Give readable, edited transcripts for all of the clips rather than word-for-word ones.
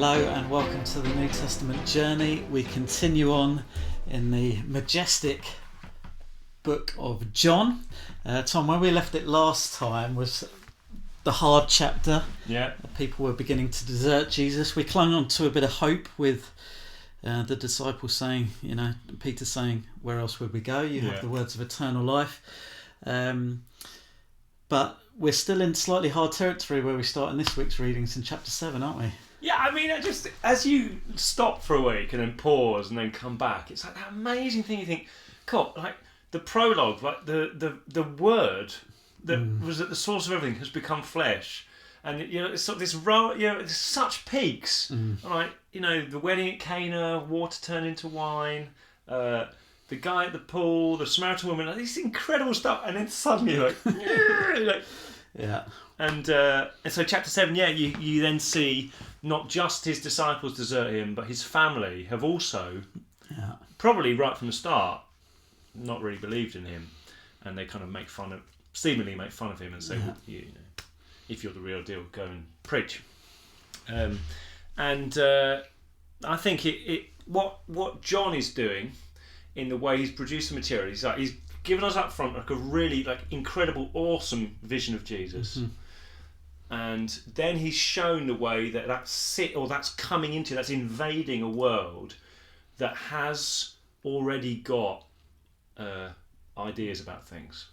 Hello and welcome to the New Testament journey. We continue on in the majestic book of John. Tom, where we left it last time was the hard chapter. Yeah. People were beginning to desert Jesus. We clung on to a bit of hope with the disciples saying, Peter saying, where else would we go? You have the words of eternal life. But we're still in slightly hard territory where we start in this week's readings in chapter 7, aren't we? Yeah, I mean, as you stop for a week and then pause and then come back, it's like that amazing thing. You think, God, like the prologue, like the word that was at the source of everything has become flesh, and it's sort of this it's such peaks, like the wedding at Cana, water turned into wine, the guy at the pool, the Samaritan woman, like this incredible stuff, and then suddenly yeah. And so chapter 7, you then see not just his disciples desert him, but his family have also, probably right from the start, not really believed in him, and they kind of seemingly make fun of him and say, well, if you're the real deal, go and preach. And I think what John is doing in the way he's produced the material, he's given us up front a really incredible, awesome vision of Jesus. Mm-hmm. And then he's shown the way that's coming into, that's invading a world that has already got ideas about things.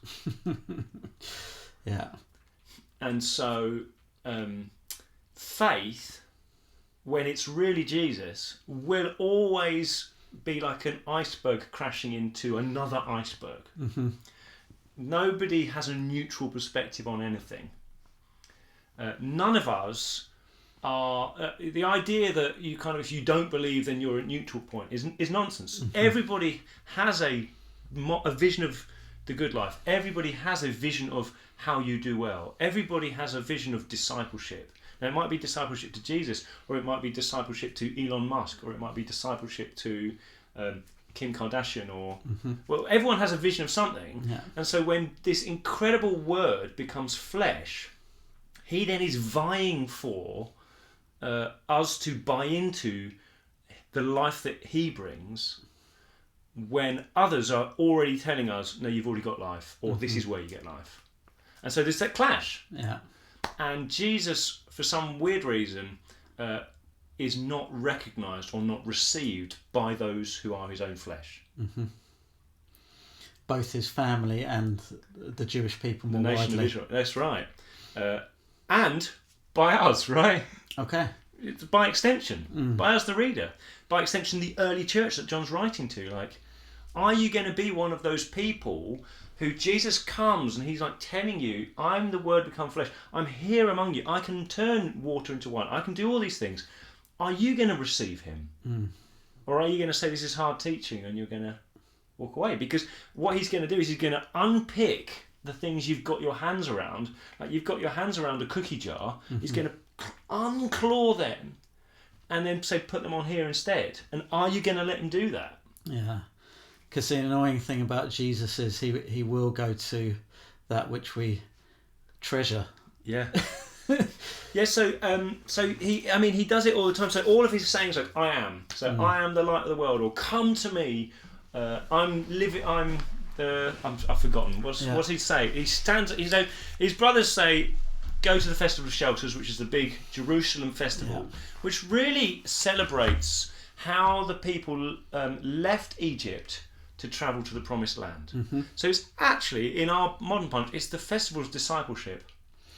Yeah. And so faith, when it's really Jesus, will always be like an iceberg crashing into another iceberg. Mm-hmm. Nobody has a neutral perspective on anything. None of us are. The idea that if you don't believe, then you're at neutral point is nonsense. Mm-hmm. Everybody has a vision of the good life. Everybody has a vision of how you do well. Everybody has a vision of discipleship. Now, it might be discipleship to Jesus, or it might be discipleship to Elon Musk, or it might be discipleship to Kim Kardashian, or well, everyone has a vision of something. Yeah. And so when this incredible word becomes flesh, he then is vying for us to buy into the life that he brings, when others are already telling us, no, you've already got life, or this is where you get life. And so there's that clash. Yeah. And Jesus, for some weird reason, is not recognised or not received by those who are his own flesh. Mm-hmm. Both his family and the Jewish people more widely. The nation widely. of Israel. That's right. And by us, right? Okay. It's by extension, by us, the reader. By extension, the early church that John's writing to. Are you going to be one of those people who Jesus comes and he's telling you, I'm the Word become flesh. I'm here among you. I can turn water into wine. I can do all these things. Are you going to receive him? Or are you going to say this is hard teaching and you're going to walk away? Because what he's going to do is he's going to unpick the things you've got your hands around. Like you've got your hands around a cookie jar. Mm-hmm. He's going to unclaw them and then say put them on here instead. And are you going to let him do that? Yeah. Because the annoying thing about Jesus is he will go to that which we treasure. Yeah. Yeah, so he does it all the time. So all of his sayings I am. So I am the light of the world, or come to me. I've forgotten. What's he say? He stands. His brothers say, go to the Festival of Shelters, which is the big Jerusalem festival, which really celebrates how the people left Egypt to travel to the Promised Land. Mm-hmm. So it's actually, in our modern punch, it's the festival of discipleship.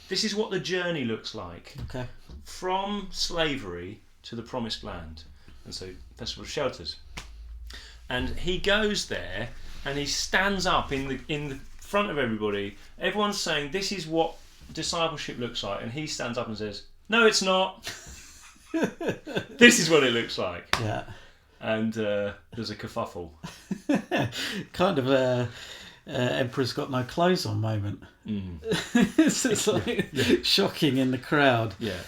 This is what the journey looks like. Okay. From slavery to the Promised Land. And so, Festival of Shelters. And he goes there and he stands up in the front of everybody. Everyone's saying, this is what discipleship looks like. And he stands up and says, no, it's not. This is what it looks like. Yeah. And there's a kerfuffle. Kind of a Emperor's got no clothes on moment. It's shocking in the crowd. Yeah.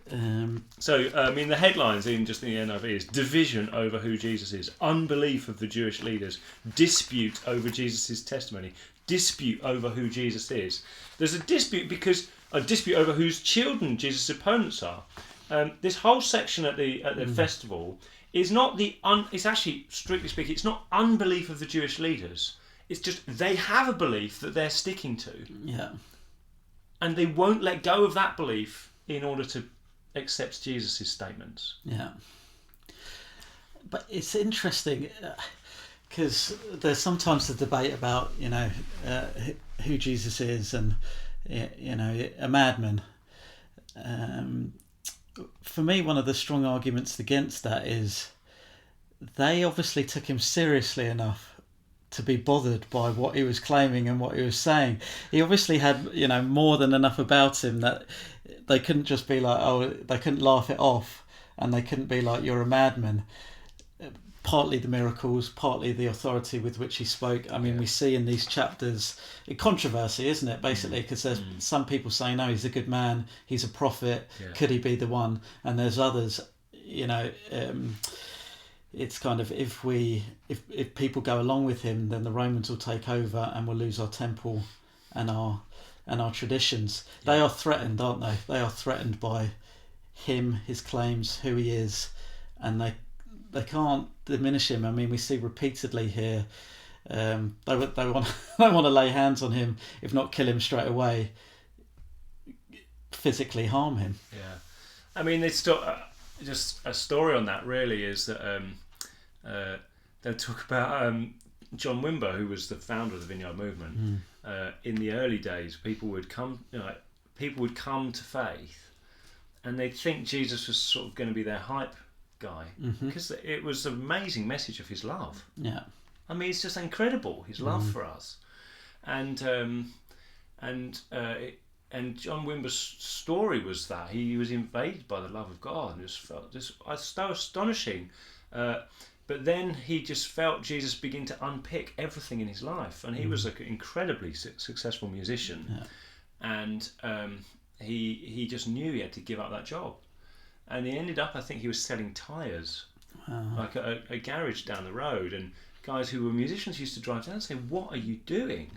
The headlines in the NIV is division over who Jesus is, unbelief of the Jewish leaders, dispute over Jesus' testimony, dispute over who Jesus is. There's a dispute over whose children Jesus' opponents are. this whole section at the festival is not it's actually, strictly speaking, it's not unbelief of the Jewish leaders. It's just they have a belief that they're sticking to. Yeah. And they won't let go of that belief in order to accept Jesus' statements. Yeah. But it's interesting because there's sometimes the debate about, who Jesus is and, a madman. For me, one of the strong arguments against that is they obviously took him seriously enough to be bothered by what he was claiming and what he was saying. He obviously had, more than enough about him that they couldn't just be like, they couldn't laugh it off, and they couldn't be like, you're a madman. Partly the miracles, partly the authority with which he spoke. I mean, we see in these chapters a controversy, isn't it, basically, because there's some people saying, no, he's a good man, he's a prophet, could he be the one? And there's others, it's kind of, if people go along with him, then the Romans will take over and we'll lose our temple and our traditions. They are threatened, aren't they? They are threatened by him, his claims, who he is, and they can't diminish him. I mean, we see repeatedly here, they want to lay hands on him, if not kill him straight away, physically harm him. Yeah, I mean, it's still just a story on that. Really, is that they'll talk about John Wimber, who was the founder of the Vineyard movement. In the early days, people would come to faith, and they'd think Jesus was sort of going to be their hype guy, because it was an amazing message of his love. Yeah, I mean, it's just incredible, his love for us, and John Wimber's story was that he was invaded by the love of God and just felt this so astonishing. But then he just felt Jesus begin to unpick everything in his life, and he was an incredibly successful musician, and he just knew he had to give up that job. And he ended up, I think he was selling tyres, like a garage down the road. And guys who were musicians used to drive down and say, "What are you doing?"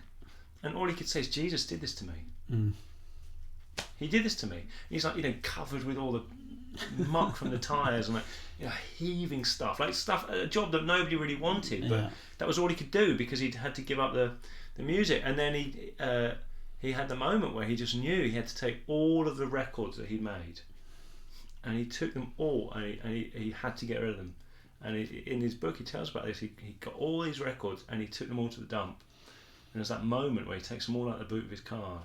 And all he could say is, "Jesus did this to me. He did this to me." And he's like, covered with all the muck from the tyres and heaving stuff, a job that nobody really wanted, but that was all he could do because he'd had to give up the music. And then he had the moment where he just knew he had to take all of the records that he'd made. And he took them all, and he had to get rid of them. And in his book, he tells about this. He got all these records, and he took them all to the dump. And there's that moment where he takes them all out of the boot of his car,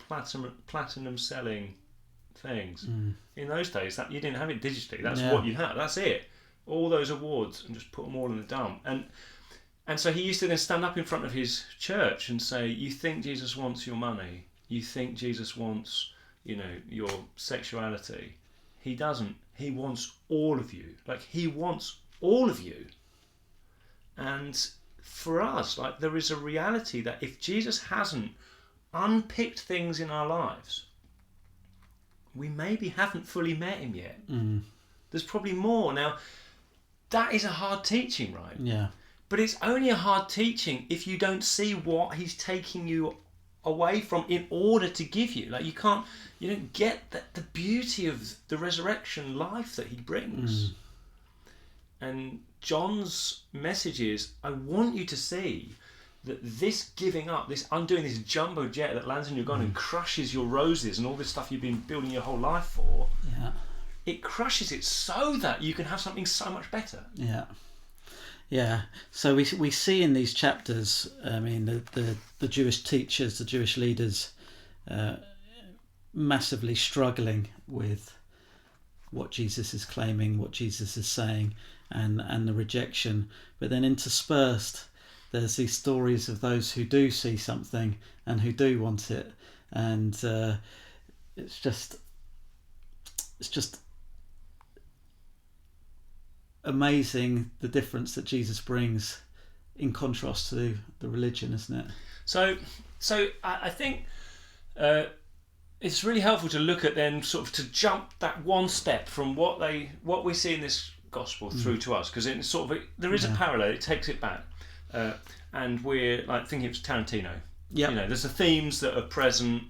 platinum selling things. In those days, that you didn't have it digitally. That's what you had. That's it. All those awards, and just put them all in the dump. And so he used to then stand up in front of his church and say, "You think Jesus wants your money? You think Jesus wants, your sexuality? He doesn't. He wants all of you. He wants all of you." And for us, there is a reality that if Jesus hasn't unpicked things in our lives, we maybe haven't fully met him yet. There's probably more. Now, that is a hard teaching, right? Yeah. But it's only a hard teaching if you don't see what he's taking you away from in order to give you. You don't get the beauty of the resurrection life that he brings. And John's message is, I want you to see that this giving up, this undoing this jumbo jet that lands in your garden and crushes your roses and all this stuff you've been building your whole life for, it crushes it so that you can have something so much better. Yeah. So we see in these chapters, I mean, the Jewish teachers, the Jewish leaders, massively struggling with what Jesus is claiming, what Jesus is saying, and the rejection. But then interspersed, there's these stories of those who do see something and who do want it, and it's just amazing the difference that Jesus brings in contrast to the religion, isn't it? So I think it's really helpful to look at then sort of to jump that one step from what we see in this gospel through to us, because it's sort of there is a parallel. It takes it back, and we're thinking it's Tarantino. Yeah. There's the themes that are present,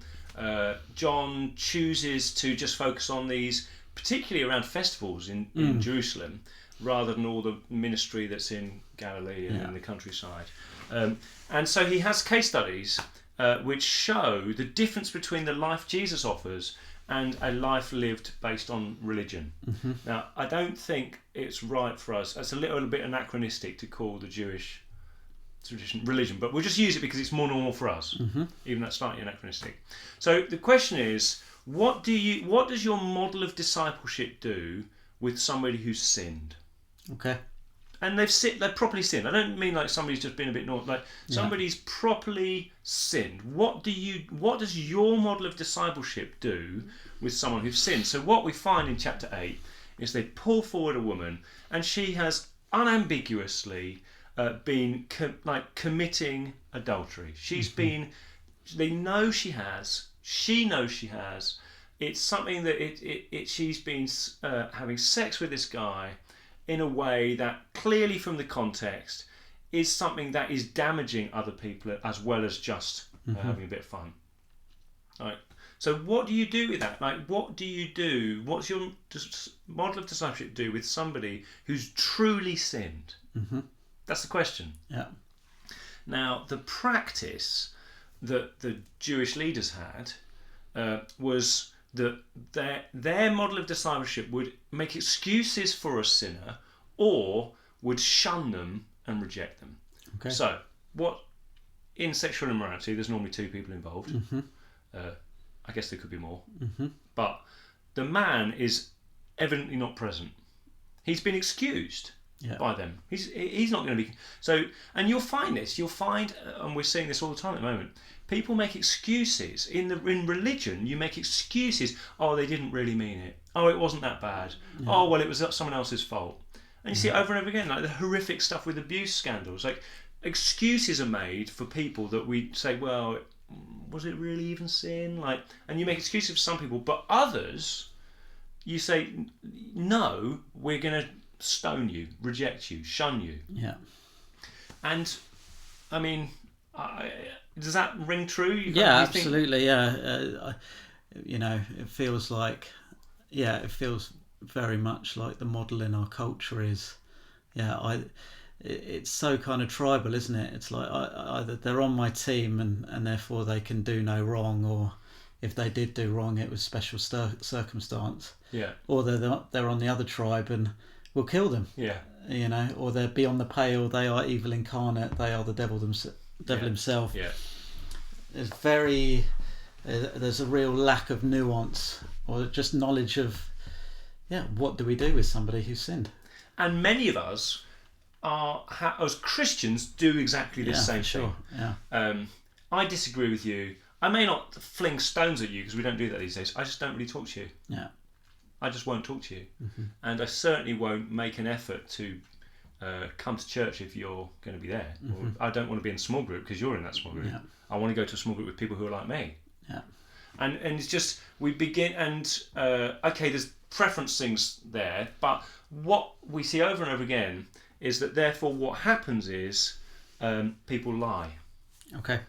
John chooses to just focus on these, particularly around festivals in Jerusalem, rather than all the ministry that's in Galilee and in the countryside. And so he has case studies which show the difference between the life Jesus offers and a life lived based on religion. Now, I don't think it's right for us. It's a little bit anachronistic to call the Jewish tradition religion, but we'll just use it because it's more normal for us, even though it's slightly anachronistic. So the question is, what does your model of discipleship do with somebody who's sinned? Okay. And they've properly sinned. I don't mean like somebody's just been a bit naughty. Like somebody's properly sinned. What does your model of discipleship do with someone who's sinned? So what we find in chapter 8 is they pull forward a woman, and she has unambiguously been committing adultery. She's been. They know she has. She knows she has. It's something that she's been having sex with this guy in a way that clearly from the context is something that is damaging other people as well as just having a bit of fun. Right. So what do you do with that? Like, what do you do? What's your model of discipleship do with somebody who's truly sinned? That's the question. Yeah. Now, the practice that the Jewish leaders had was that their model of discipleship would make excuses for a sinner or would shun them and reject them. Okay. So, in sexual immorality, there's normally two people involved. I guess there could be more. But the man is evidently not present. He's been excused by them. He's not going to be... So, and you'll find this. You'll find, and we're seeing this all the time at the moment, people make excuses. In religion, you make excuses. Oh, they didn't really mean it. Oh, it wasn't that bad. Oh, well, it was someone else's fault. And you see it over and over again, like the horrific stuff with abuse scandals. Like, excuses are made for people that we say, well, was it really even sin? Like, and you make excuses for some people, but others, you say, no, we're going to stone you, reject you, shun you. Yeah. And, I mean... does that ring true? Absolutely. It feels like, it feels very much like the model in our culture is, it's so kind of tribal, isn't it? It's like either they're on my team and therefore they can do no wrong, or if they did do wrong, it was special circumstance. Yeah. Or they're on the other tribe and we'll kill them. Yeah. Or they're beyond the pale. They are evil incarnate. They are the devil himself. Yeah. There's a real lack of nuance or just knowledge of what do we do with somebody who's sinned. And many of us as Christians do exactly the same thing. Yeah. I disagree with you. I may not fling stones at you because we don't do that these days. I just don't really talk to you. Yeah. I just won't talk to you. And I certainly won't make an effort to come to church if you're going to be there. Or I don't want to be in a small group because you're in that small group. Yeah. I want to go to a small group with people who are like me. Yeah. And it's just, we begin, and there's preference things there, but what we see over and over again is that therefore what happens is people lie. Okay.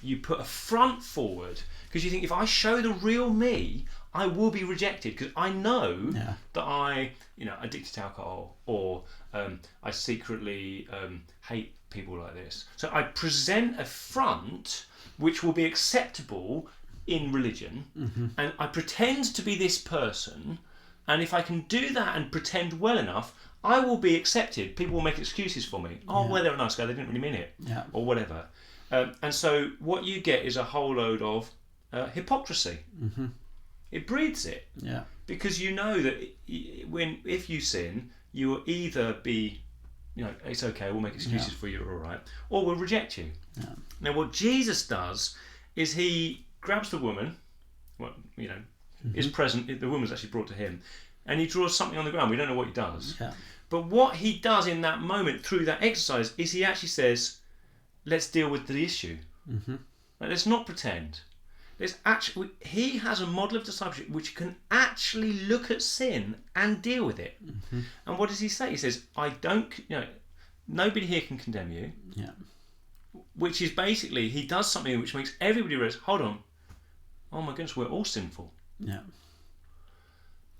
You put a front forward because you think if I show the real me, I will be rejected because I know that I, addicted to alcohol or I secretly hate people like this. So I present a front which will be acceptable in religion, and I pretend to be this person, and if I can do that and pretend well enough, I will be accepted. People will make excuses for me. Oh, well, they're a nice guy, they didn't really mean it, or whatever. And so what you get is a whole load of hypocrisy. It breeds it. Yeah. Because you know that if you sin, you will either be, it's okay, we'll make excuses for you, all right, or we'll reject you. Yeah. Now, what Jesus does is he grabs the woman, is present, the woman's actually brought to him, and he draws something on the ground. We don't know what he does. Yeah. But what he does in that moment through that exercise is he actually says, let's deal with the issue. Let's not pretend. He has a model of discipleship which can actually look at sin and deal with it. And what does he say? He says, nobody here can condemn you. Yeah. Which is basically, he does something which makes everybody realize, hold on, oh my goodness, we're all sinful. Yeah.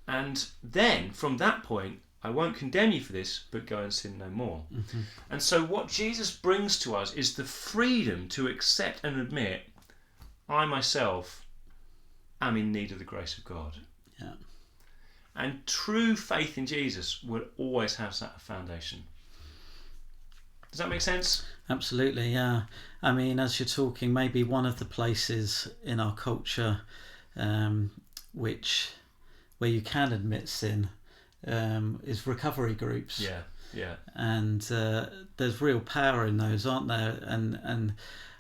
And then from that point, I won't condemn you for this, but go and sin no more. Mm-hmm. And so what Jesus brings to us is the freedom to accept and admit, I myself am in need of the grace of God. Yeah. And true faith in Jesus will always have that foundation. Does that make sense? Absolutely, yeah. I mean, as you're talking, maybe one of the places in our culture where you can admit sin is recovery groups. Yeah, yeah. And there's real power in those, aren't there? And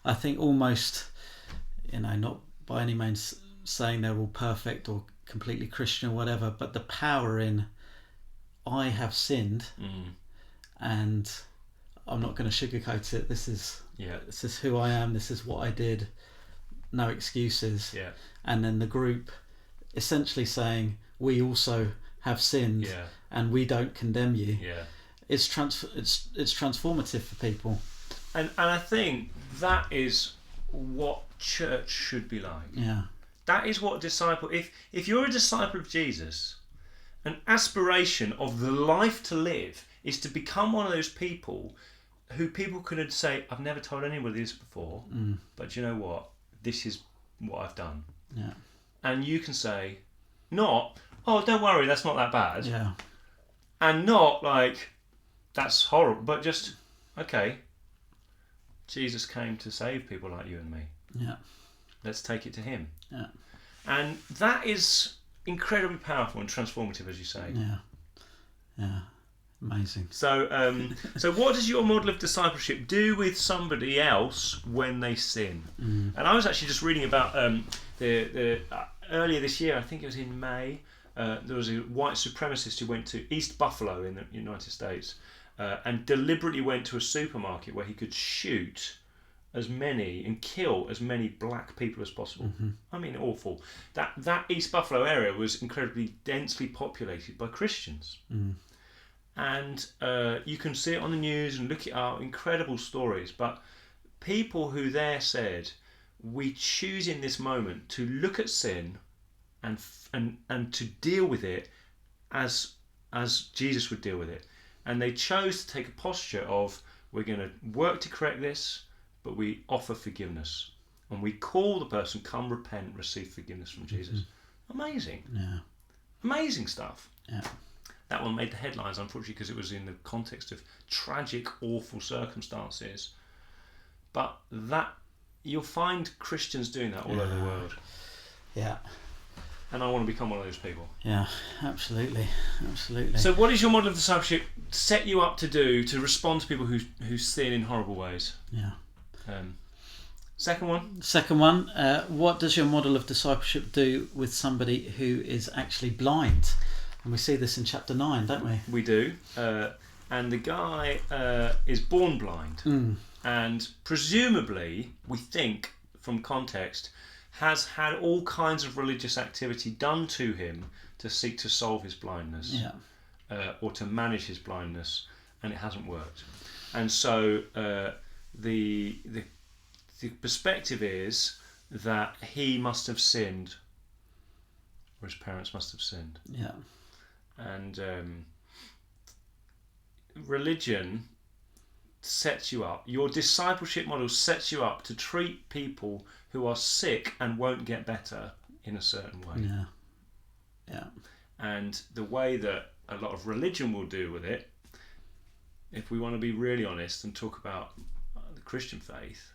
I think almost, not by any means saying they're all perfect or completely Christian or whatever, but the power in, I have sinned, and I'm not going to sugarcoat it. This is who I am. This is what I did. No excuses. Yeah. And then the group essentially saying, we also have sinned, and we don't condemn you. Yeah. It's transformative for people. And I think that is what church should be like. Yeah. That is what if you're a disciple of Jesus, an aspiration of the life to live is to become one of those people who people could say, I've never told anybody this before, but you know what? This is what I've done. Yeah. And you can say, not, oh, don't worry, that's not that bad. Yeah. And not like, that's horrible, but just, okay, Jesus came to save people like you and me. Yeah. Let's take it to him. Yeah. And that is incredibly powerful and transformative, as you say. Yeah. Yeah. Amazing. So, so what does your model of discipleship do with somebody else when they sin? And I was actually just reading about the earlier this year. I think it was in May. There was a white supremacist who went to East Buffalo in the United States and deliberately went to a supermarket where he could shoot as many and kill as many black people as possible. I mean, awful. That East Buffalo area was incredibly densely populated by Christians. And you can see it on the news and look it up, incredible stories. But people who there said, we choose in this moment to look at sin and to deal with it as Jesus would deal with it. And they chose to take a posture of, we're going to work to correct this, but we offer forgiveness. And we call the person, come repent, receive forgiveness from Jesus. Amazing. Yeah. Amazing stuff. Yeah. That one made the headlines, unfortunately, because it was in the context of tragic, awful circumstances. But that you'll find Christians doing that all over the world. Yeah. And I want to become one of those people. Yeah, absolutely. Absolutely. So what is your model of discipleship set you up to do to respond to people who sin in horrible ways? Yeah. Second one, what does your model of discipleship do with somebody who is actually blind? And we see this in chapter 9, don't we? We do. And the guy is born blind. And presumably, we think, from context, has had all kinds of religious activity done to him to seek to solve his blindness. Or to manage his blindness, and it hasn't worked. And so the perspective is that he must have sinned, or his parents must have sinned. Yeah. And religion sets you up. Your discipleship model sets you up to treat people who are sick and won't get better in a certain way. Yeah. Yeah. And the way that a lot of religion will deal with it, if we want to be really honest and talk about the Christian faith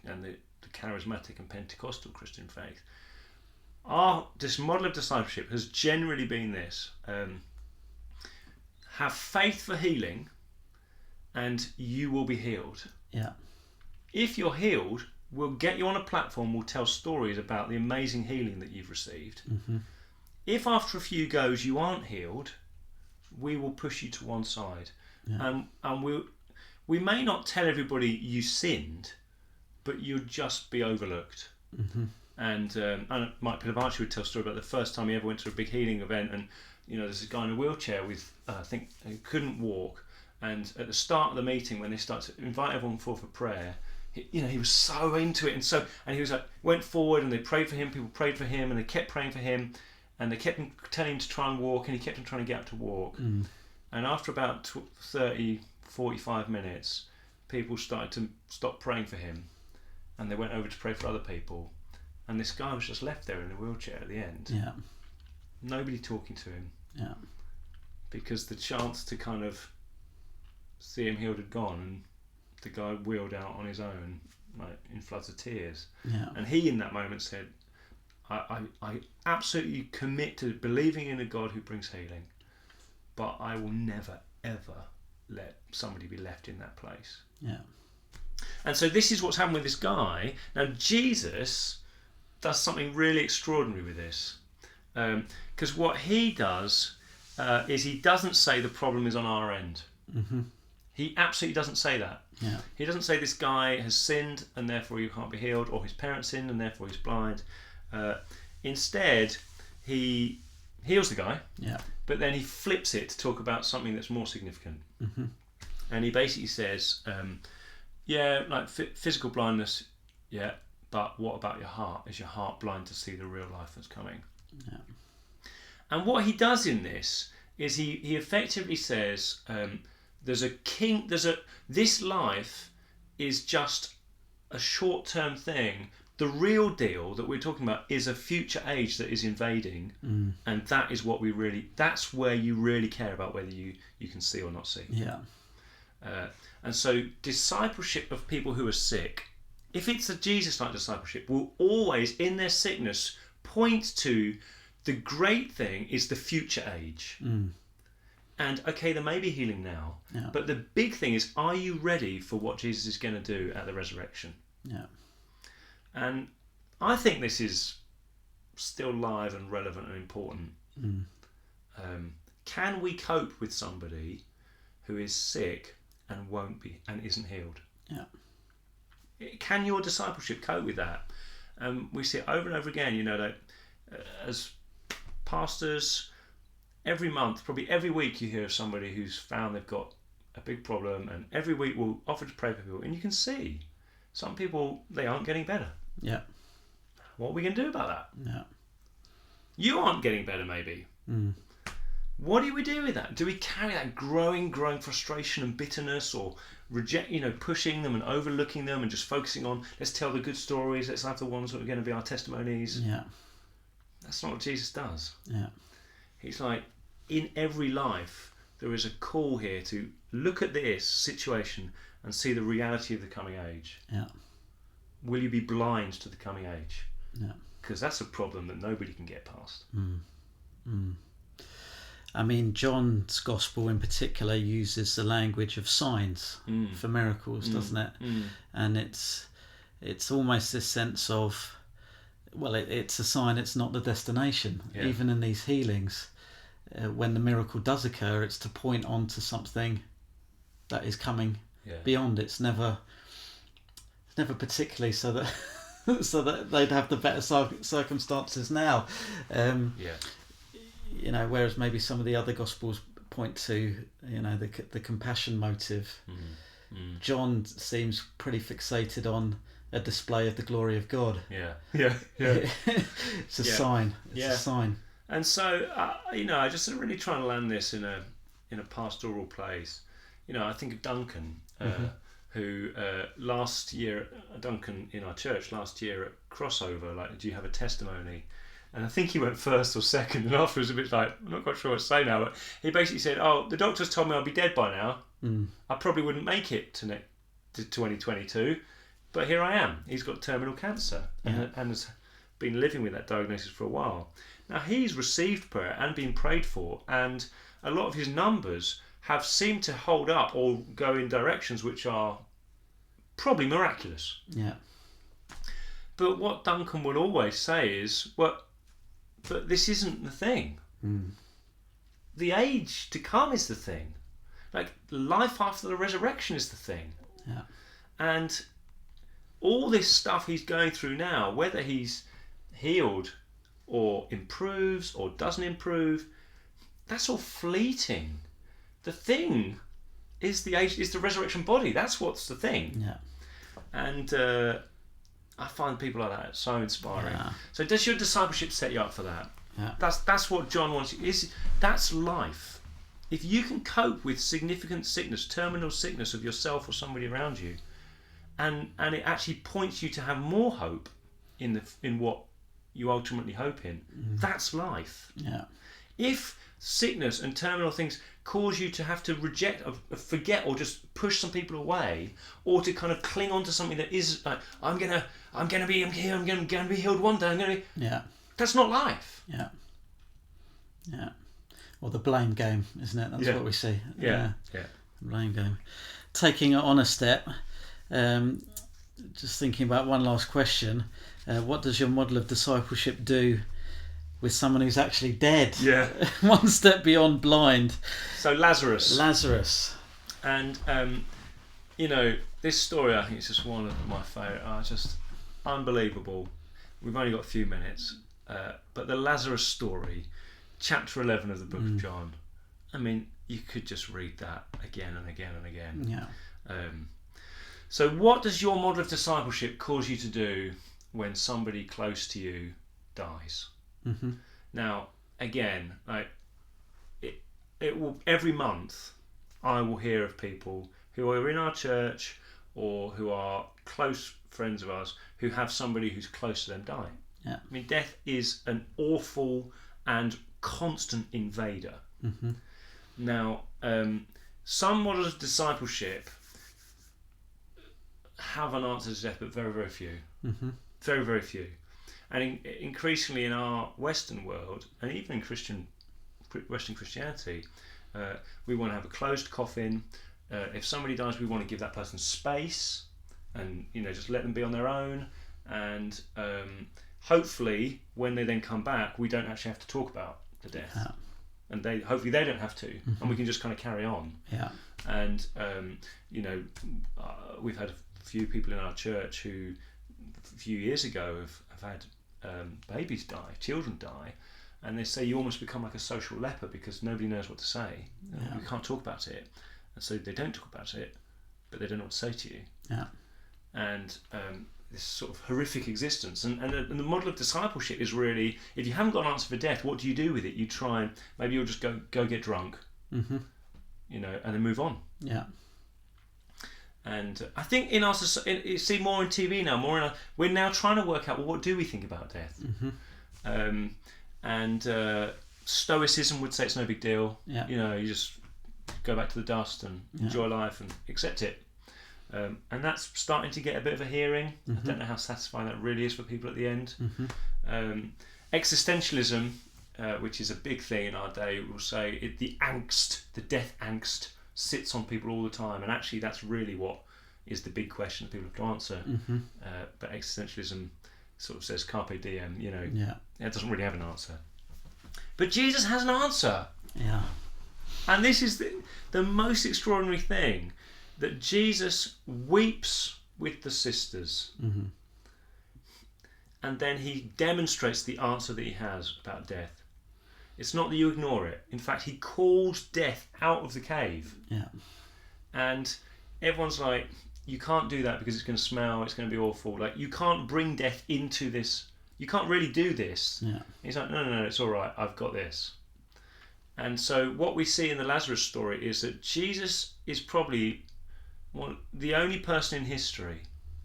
and the charismatic and Pentecostal Christian faith, this model of discipleship has generally been this: have faith for healing, and you will be healed. Yeah. If you're healed, we'll get you on a platform. We'll tell stories about the amazing healing that you've received. If after a few goes you aren't healed, we will push you to one side, and we may not tell everybody you sinned, but you'll just be overlooked. And Mike Pilavachi would tell a story about the first time he ever went to a big healing event, and there's a guy in a wheelchair with I think he couldn't walk, and at the start of the meeting when they start to invite everyone forth for prayer, he was so into it, and he was like, went forward, and they prayed for him. People prayed for him, and they kept praying for him, and they kept telling him to try and walk, and he kept on trying to get up to walk. And after about 30, 45 minutes, people started to stop praying for him, and they went over to pray for other people, and this guy was just left there in a wheelchair at the end. Yeah. Nobody talking to him. Yeah. Because the chance to kind of see him healed had gone, and the guy wheeled out on his own, like in floods of tears. Yeah. And he, in that moment, said, I absolutely commit to believing in a God who brings healing, but I will never, ever let somebody be left in that place. Yeah. And so this is what's happened with this guy. Now, Jesus does something really extraordinary with this. Because what he does is he doesn't say the problem is on our end. Mm-hmm. He absolutely doesn't say that. Yeah. He doesn't say this guy has sinned and therefore he can't be healed, or his parents sinned and therefore he's blind. Instead, he heals the guy, but then he flips it to talk about something that's more significant. Mm-hmm. And he basically says, like physical blindness, but what about your heart? Is your heart blind to see the real life that's coming? Yeah. And what he does in this is he effectively says, this life is just a short-term thing. The real deal that we're talking about is a future age that is invading, and that is what that's where you really care about whether you can see or not see. Yeah. And so discipleship of people who are sick, if it's a Jesus-like discipleship, will always, in their sickness, point to the great thing is the future age. And okay, there may be healing now, but the big thing is, are you ready for what Jesus is going to do at the resurrection? Yeah. And I think this is still live and relevant and important. Can we cope with somebody who is sick and won't be and isn't healed? Yeah. Can your discipleship cope with that? We see it over and over again. That as pastors, every month, probably every week, you hear of somebody who's found they've got a big problem, and every week we'll offer to pray for people, and you can see some people, they aren't getting better. Yeah. What are we going to do about that? Yeah. You aren't getting better, maybe. What do we do with that? Do we carry that growing frustration and bitterness, or reject, pushing them and overlooking them and just focusing on, let's tell the good stories, let's have the ones that are going to be our testimonies? Yeah. That's not what Jesus does. Yeah. He's like, in every life, there is a call here to look at this situation and see the reality of the coming age. Yeah. Will you be blind to the coming age? Yeah. Because that's a problem that nobody can get past. I mean, John's Gospel in particular uses the language of signs for miracles, doesn't it? And it's almost this sense of, well, it's a sign, it's not the destination. Yeah. Even in these healings, when the miracle does occur, it's to point on to something that is coming beyond. It's never particularly so that so that they'd have the better circumstances now. Whereas maybe some of the other Gospels point to, the compassion motive. John seems pretty fixated on a display of the glory of God. It's a sign. It's a sign. And so, I just really try and land this in a pastoral place. I think of Duncan, who last year, Duncan in our church last year at Crossover, like, do you have a testimony? And I think he went first or second, and afterwards a bit like, I'm not quite sure what to say now, but he basically said, the doctors told me I'll be dead by now. I probably wouldn't make it to 2022, but here I am. He's got terminal cancer and has been living with that diagnosis for a while. Now, he's received prayer and been prayed for, and a lot of his numbers have seemed to hold up or go in directions which are probably miraculous. Yeah. But what Duncan would always say is, but this isn't the thing. The age to come is the thing. Like, life after the resurrection is the thing. Yeah. And all this stuff he's going through now, whether he's healed or improves or doesn't improve, that's all fleeting. The thing is the resurrection body. That's what's the thing. Yeah. And I find people like that so inspiring. Yeah. So does your discipleship set you up for that? Yeah. That's what John wants you. That's life. If you can cope with significant sickness, terminal sickness of yourself or somebody around you, and it actually points you to have more hope in what you ultimately hope in, that's life. Yeah. If sickness and terminal things cause you to have to reject or forget or just push some people away, or to kind of cling on to something that is like, I'm gonna be healed one day, Yeah. that's not life. Yeah. Yeah. Or the blame game, isn't it? That's what we see. Yeah. Blame game. Taking it on a step, just thinking about one last question. What does your model of discipleship do with someone who's actually dead? Yeah. One step beyond blind. So Lazarus. And this story, I think it's just one of my favourite. Just unbelievable. We've only got a few minutes, but the Lazarus story, chapter 11 of the book of John. I mean, you could just read that again and again and again. Yeah. So what does your model of discipleship cause you to do when somebody close to you dies? Mm-hmm. Now, again, it will, every month I will hear of people who are in our church or who are close friends of ours who have somebody who's close to them dying. Yeah. I mean, death is an awful and constant invader. Mm-hmm. Now, some models of discipleship have an answer to death, but very, very few. Mm-hmm. Very, very few. And increasingly in our Western world, and even in Western Christianity, we want to have a closed coffin. If somebody dies, we want to give that person space, and just let them be on their own. And hopefully, when they then come back, we don't actually have to talk about the death. Yeah. And hopefully they don't have to, and we can just kind of carry on. Yeah. And we've had a few people in our church who a few years ago have had babies die, children die, and they say you almost become like a social leper because nobody knows what to say. Yeah. You can't talk about it, and so they don't talk about it, but they don't know what to say to you. Yeah. And this sort of horrific existence, and the model of discipleship is really, if you haven't got an answer for death, what do you do with it? You try and maybe you'll just go get drunk, Mm-hmm. and then move on. Yeah. And I think in our society, you see more in TV now, we're now trying to work out, well, what do we think about death? Mm-hmm. And Stoicism would say it's no big deal. Yeah. You just go back to the dust and enjoy life and accept it. And that's starting to get a bit of a hearing. Mm-hmm. I don't know how satisfying that really is for people at the end. Mm-hmm. Existentialism, which is a big thing in our day, will say the death angst sits on people all the time, and actually that's really what is the big question that people have to answer. Mm-hmm. But existentialism sort of says carpe diem, Yeah. it doesn't really have an answer. But Jesus has an answer. Yeah. And this is the most extraordinary thing, that Jesus weeps with the sisters. Mm-hmm. And then he demonstrates the answer that he has about death. It's not that you ignore it. In fact, he calls death out of the cave. Yeah. And everyone's like, you can't do that because it's going to smell, it's going to be awful. Like, you can't bring death into this. You can't really do this. Yeah. He's like, no, it's all right. I've got this. And so what we see in the Lazarus story is that Jesus is probably the only person in history,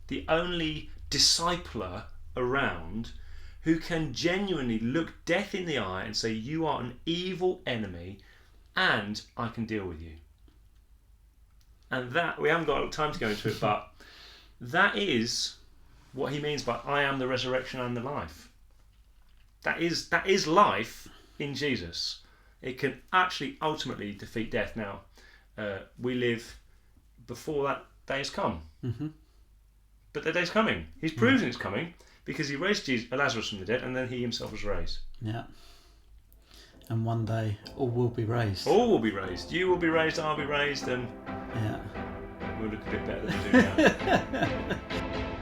the only discipler around who can genuinely look death in the eye and say, you are an evil enemy and I can deal with you. And that, we haven't got time to go into it, but that is what he means by I am the resurrection and the life. That is life in Jesus. It can actually ultimately defeat death. Now, we live before that day has come. Mm-hmm. But the day's coming. He's proven it's coming because he raised Lazarus from the dead and then he himself was raised. Yeah. And one day all will be raised. All will be raised. You will be raised, I'll be raised, and yeah, we'll look a bit better than we do now.